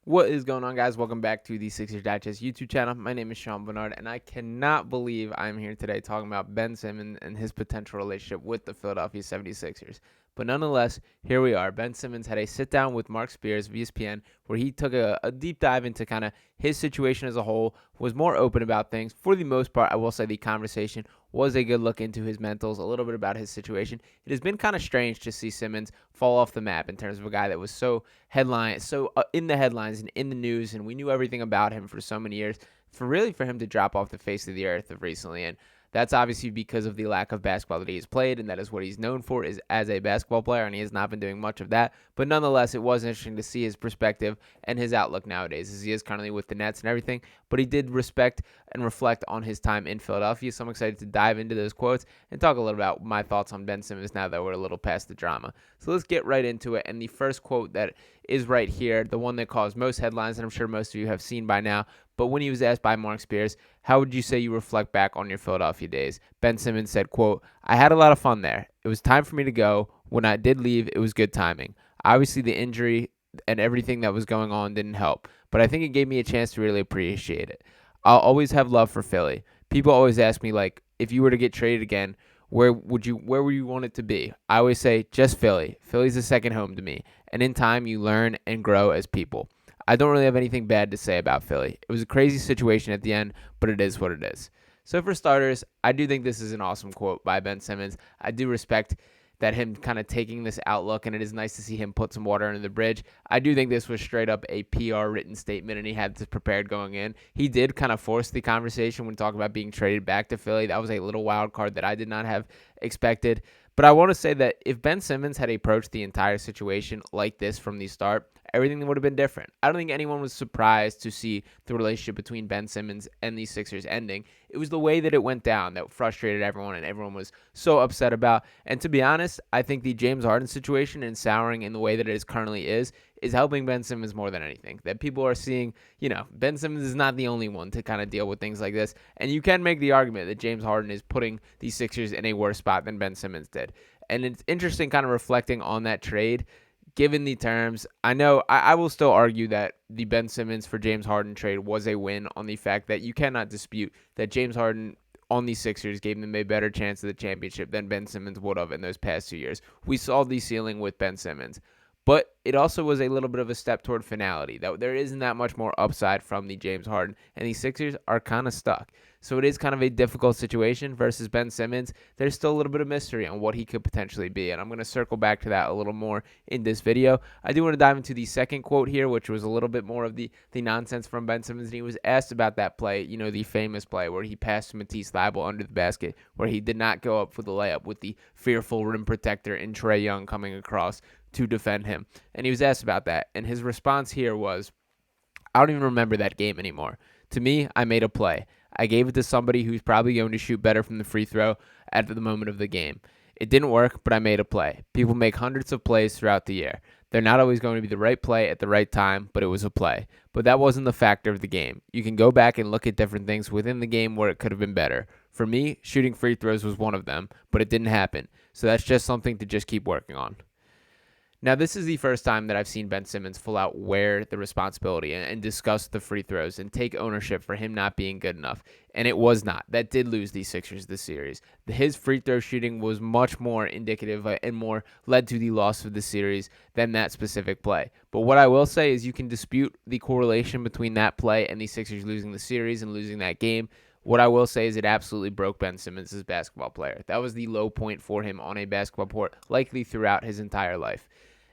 What is going on, guys? Welcome back to the Sixers Digest YouTube channel. My name is Barnard, and I cannot believe I'm here today talking about Ben Simmons and his potential relationship with the Philadelphia 76ers. But nonetheless, here we are. Ben Simmons had a sit-down with Mark Spears of ESPN where he took a deep dive into kind of his situation as a whole, was more open about things. For the most part, I will say the conversation was a good look into his mentals, a little bit about his situation. It has been kind of strange to see Simmons fall off the map in terms of a guy that was so in the headlines and in the news, and we knew everything about him for so many years. For him to drop off the face of the earth of recently, and that's obviously because of the lack of basketball that he's played, and that is what he's known for is as a basketball player, and he has not been doing much of that. But nonetheless, it was interesting to see his perspective and his outlook nowadays, as he is currently with the Nets and everything. But he did respect and reflect on his time in Philadelphia. So I'm excited to dive into those quotes and talk a little about my thoughts on Ben Simmons now that we're a little past the drama. So let's get right into it. And the first quote that is right here, the one that caused most headlines, and I'm sure most of you have seen by now. But when he was asked by Mark Spears, how would you say you reflect back on your Philadelphia days? Ben Simmons said, quote, "I had a lot of fun there. It was time for me to go. When I did leave, it was good timing. Obviously, the injury and everything that was going on didn't help, but I think it gave me a chance to really appreciate it. I'll always have love for Philly. People always ask me, like, if you were to get traded again, where would you want it to be? I always say just Philly. Philly's a second home to me, and in time you learn and grow as people. I don't really have anything bad to say about Philly. It was a crazy situation at the end, but it is what it is." So for starters, I do think this is an awesome quote by Ben Simmons. I do respect that him kind of taking this outlook, and it is nice to see him put some water under the bridge. I do think this was straight up a PR written statement, and he had this prepared going in. He did kind of force the conversation when talking about being traded back to Philly. That was a little wild card that I did not have expected. But I want to say that if Ben Simmons had approached the entire situation like this from the start, everything would have been different. I don't think anyone was surprised to see the relationship between Ben Simmons and the Sixers ending. It was the way that it went down that frustrated everyone, and everyone was so upset about. And to be honest, I think the James Harden situation and souring in the way that it is currently is helping Ben Simmons more than anything. That people are seeing, Ben Simmons is not the only one to kind of deal with things like this. And you can make the argument that James Harden is putting the Sixers in a worse spot than Ben Simmons did. And it's interesting kind of reflecting on that trade. Given the terms, I know I will still argue that the Ben Simmons for James Harden trade was a win on the fact that you cannot dispute that James Harden on the Sixers gave them a better chance of the championship than Ben Simmons would have in those past 2 years. We saw the ceiling with Ben Simmons. But it also was a little bit of a step toward finality. That there isn't that much more upside from the James Harden, and the Sixers are kind of stuck. So it is kind of a difficult situation versus Ben Simmons. There's still a little bit of mystery on what he could potentially be, and I'm going to circle back to that a little more in this video. I do want to dive into the second quote here, which was a little bit more of the nonsense from Ben Simmons, and he was asked about that play, the famous play where he passed Matisse Thybulle under the basket, where he did not go up for the layup with the fearful rim protector in Trae Young coming across to defend him. And he was asked about that, and his response here was, "I don't even remember that game anymore. To me, I made a play. I gave it to somebody who's probably going to shoot better from the free throw at the moment of the game. It didn't work, but I made a play. People make hundreds of plays throughout the year. They're not always going to be the right play at the right time, but it was a play. But that wasn't the factor of the game. You can go back and look at different things within the game where it could have been better. For me, shooting free throws was one of them, but it didn't happen. So that's just something to just keep working on." Now, this is the first time that I've seen Ben Simmons full out wear the responsibility and discuss the free throws and take ownership for him not being good enough. And it was not. That did lose the Sixers this series. His free throw shooting was much more indicative and more led to the loss of the series than that specific play. But what I will say is you can dispute the correlation between that play and the Sixers losing the series and losing that game. What I will say is it absolutely broke Ben Simmons as a basketball player. That was the low point for him on a basketball court, likely throughout his entire life.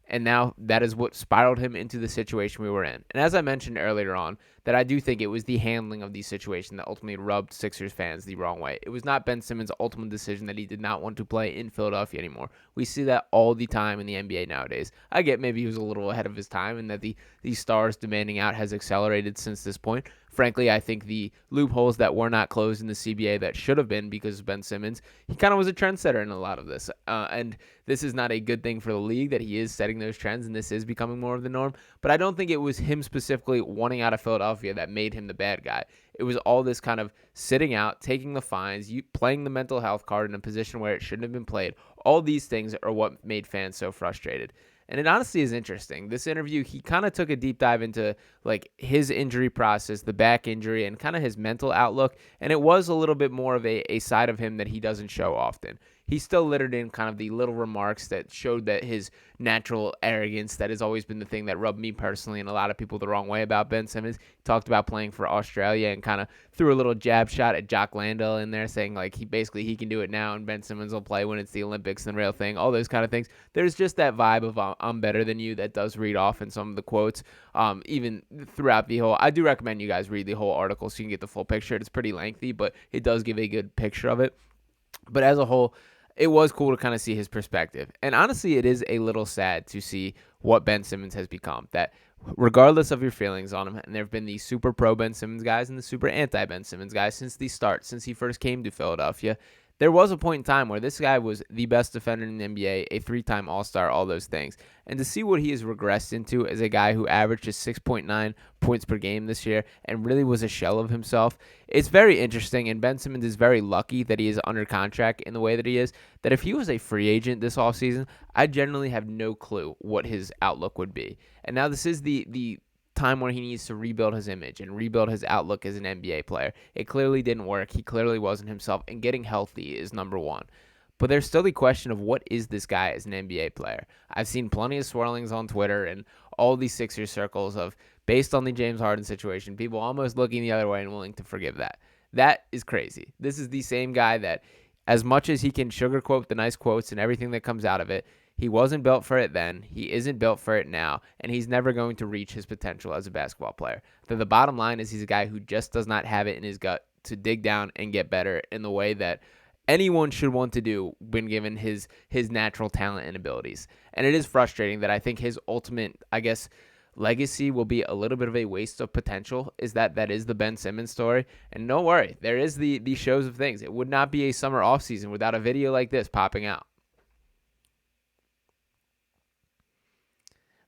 And now that is what spiraled him into the situation we were in. And as I mentioned earlier on, that I do think it was the handling of the situation that ultimately rubbed Sixers fans the wrong way. It was not Ben Simmons' ultimate decision that he did not want to play in Philadelphia anymore. We see that all the time in the NBA nowadays. I get maybe he was a little ahead of his time and that the stars demanding out has accelerated since this point. Frankly, I think the loopholes that were not closed in the CBA that should have been because of Ben Simmons, he kind of was a trendsetter in a lot of this. And this is not a good thing for the league that he is setting those trends, and this is becoming more of the norm. But I don't think it was him specifically wanting out of Philadelphia that made him the bad guy. It was all this kind of sitting out, taking the fines, playing the mental health card in a position where it shouldn't have been played. All these things are what made fans so frustrated. And it honestly is interesting. This interview, he kind of took a deep dive into like his injury process, the back injury, and kind of his mental outlook. And it was a little bit more of a side of him that he doesn't show often. He still littered in kind of the little remarks that showed that his natural arrogance that has always been the thing that rubbed me personally and a lot of people the wrong way about Ben Simmons. He talked about playing for Australia and kind of threw a little jab shot at Jock Landale in there, saying like he can do it now and Ben Simmons will play when it's the Olympics and the real thing, all those kind of things. There's just that vibe of I'm better than you that does read off in some of the quotes. Even throughout the whole, I do recommend you guys read the whole article so you can get the full picture. It's pretty lengthy, but it does give a good picture of it. But as a whole, it was cool to kind of see his perspective. And honestly, it is a little sad to see what Ben Simmons has become. That regardless of your feelings on him, and there have been the super pro Ben Simmons guys and the super anti Ben Simmons guys since the start, since he first came to Philadelphia, there was a point in time where this guy was the best defender in the NBA, a 3-time All-Star, all those things. And to see what he has regressed into as a guy who averaged just 6.9 points per game this year and really was a shell of himself, it's very interesting. And Ben Simmons is very lucky that he is under contract in the way that he is, that if he was a free agent this offseason, I generally have no clue what his outlook would be. And now this is the time where he needs to rebuild his image and rebuild his outlook as an NBA player. It clearly didn't work. He clearly wasn't himself, and getting healthy is number one. But there's still the question of what is this guy as an NBA player? I've seen plenty of swirlings on Twitter and all these Sixers circles of, based on the James Harden situation, people almost looking the other way and willing to forgive that. That is crazy. This is the same guy that, as much as he can sugarcoat the nice quotes and everything that comes out of it, he wasn't built for it then. He isn't built for it now, and he's never going to reach his potential as a basketball player. The bottom line is he's a guy who just does not have it in his gut to dig down and get better in the way that anyone should want to do when given his natural talent and abilities. And it is frustrating that I think his ultimate, legacy will be a little bit of a waste of potential. That is the Ben Simmons story. And don't worry, there is the shows of things. It would not be a summer offseason without a video like this popping out.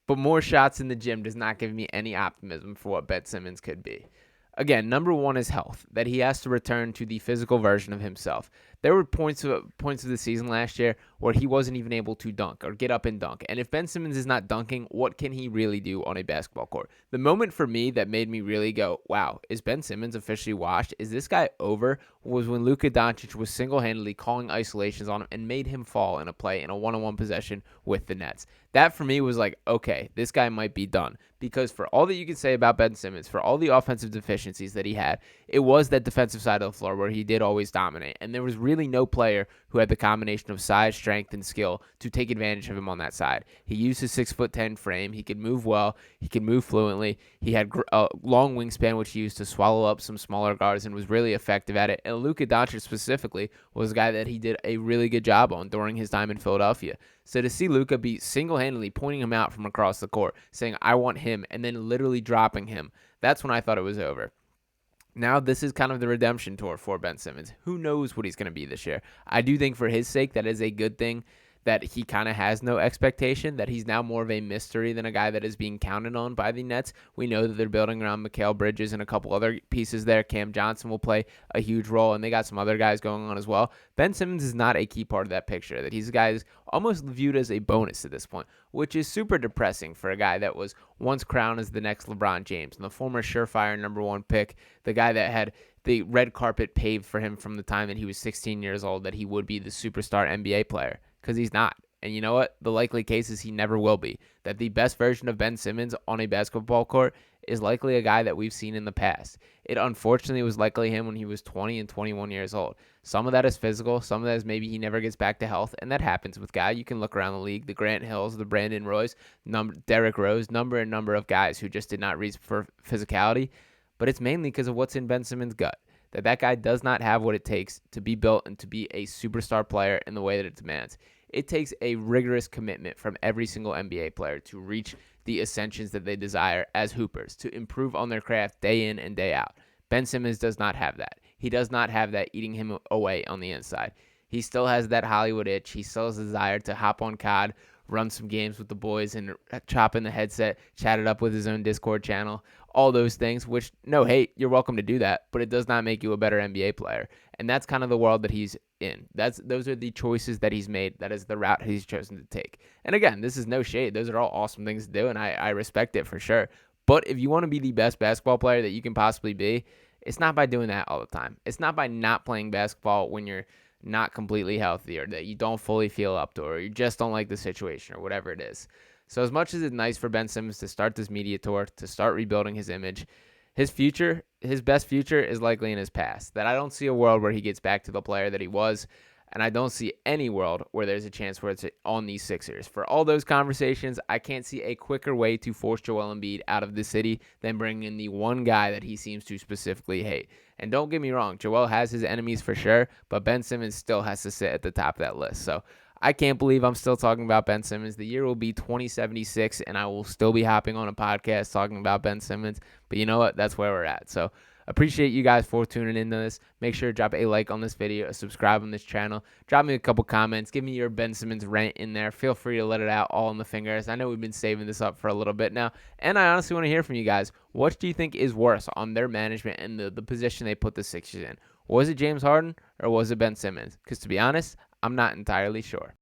But more shots in the gym does not give me any optimism for what Ben Simmons could be. Again, number one is health, that he has to return to the physical version of himself. There were points of the season last year where he wasn't even able to dunk or get up and dunk. And if Ben Simmons is not dunking, what can he really do on a basketball court? The moment for me that made me really go, wow, is Ben Simmons officially washed? Is this guy over? Was when Luka Doncic was single-handedly calling isolations on him and made him fall in a play in a one-on-one possession with the Nets. That for me was like, okay, this guy might be done. Because for all that you can say about Ben Simmons, for all the offensive deficiencies that he had, it was that defensive side of the floor where he did always dominate. And there was really no player who had the combination of size, strength, and skill to take advantage of him on that side. He used his 6'10" frame. He could move well. He could move fluently. He had a long wingspan, which he used to swallow up some smaller guards and was really effective at it. And Luka Doncic specifically was a guy that he did a really good job on during his time in Philadelphia. So to see Luka be single-handedly pointing him out from across the court, saying, I want him, and then literally dropping him, that's when I thought it was over. Now this is kind of the redemption tour for Ben Simmons. Who knows what he's going to be this year? I do think for his sake that is a good thing that he kind of has no expectation, that he's now more of a mystery than a guy that is being counted on by the Nets. We know that they're building around Mikal Bridges and a couple other pieces there. Cam Johnson will play a huge role, and they got some other guys going on as well. Ben Simmons is not a key part of that picture, that he's a guy who's almost viewed as a bonus at this point, which is super depressing for a guy that was once crowned as the next LeBron James and the former surefire number one pick, the guy that had the red carpet paved for him from the time that he was 16 years old, that he would be the superstar NBA player. Because he's not. And you know what? The likely case is he never will be. That the best version of Ben Simmons on a basketball court is likely a guy that we've seen in the past. It unfortunately was likely him when he was 20 and 21 years old. Some of that is physical. Some of that is maybe he never gets back to health. And that happens with guys. You can look around the league. The Grant Hills, the Brandon Roys, Derrick Rose, number of guys who just did not reach for physicality. But it's mainly because of what's in Ben Simmons' gut. That guy does not have what it takes to be built and to be a superstar player in the way that it demands. It takes a rigorous commitment from every single NBA player to reach the ascensions that they desire as hoopers, to improve on their craft day in and day out. Ben Simmons does not have that. He does not have that eating him away on the inside. He still has that Hollywood itch. He still has a desire to hop on COD, run some games with the boys and chop in the headset, chat it up with his own Discord channel, all those things, which, no hate, you're welcome to do that, but it does not make you a better NBA player. And that's kind of the world that he's in. Those are the choices that he's made. That is the route he's chosen to take. And again, this is no shade. Those are all awesome things to do, and I respect it for sure. But if you want to be the best basketball player that you can possibly be, it's not by doing that all the time. It's not by not playing basketball when you're not completely healthy, or that you don't fully feel up to, or you just don't like the situation, or whatever it is. So as much as it's nice for Ben Simmons to start this media tour, to start rebuilding his image, his future, his best future is likely in his past. That I don't see a world where he gets back to the player that he was, and I don't see any world where there's a chance where it's on these Sixers. For all those conversations, I can't see a quicker way to force Joel Embiid out of the city than bringing in the one guy that he seems to specifically hate. And don't get me wrong, Joel has his enemies for sure, but Ben Simmons still has to sit at the top of that list. So I can't believe I'm still talking about Ben Simmons. The year will be 2076, and I will still be hopping on a podcast talking about Ben Simmons. But you know what? That's where we're at. So appreciate you guys for tuning into this. Make sure to drop a like on this video, subscribe on this channel, drop me a couple comments, give me your Ben Simmons rant in there. Feel free to let it out all in the fingers. I know we've been saving this up for a little bit now, and I honestly want to hear from you guys. What do you think is worse on their management and the position they put the Sixers in? Was it James Harden or was it Ben Simmons? Because to be honest, I'm not entirely sure.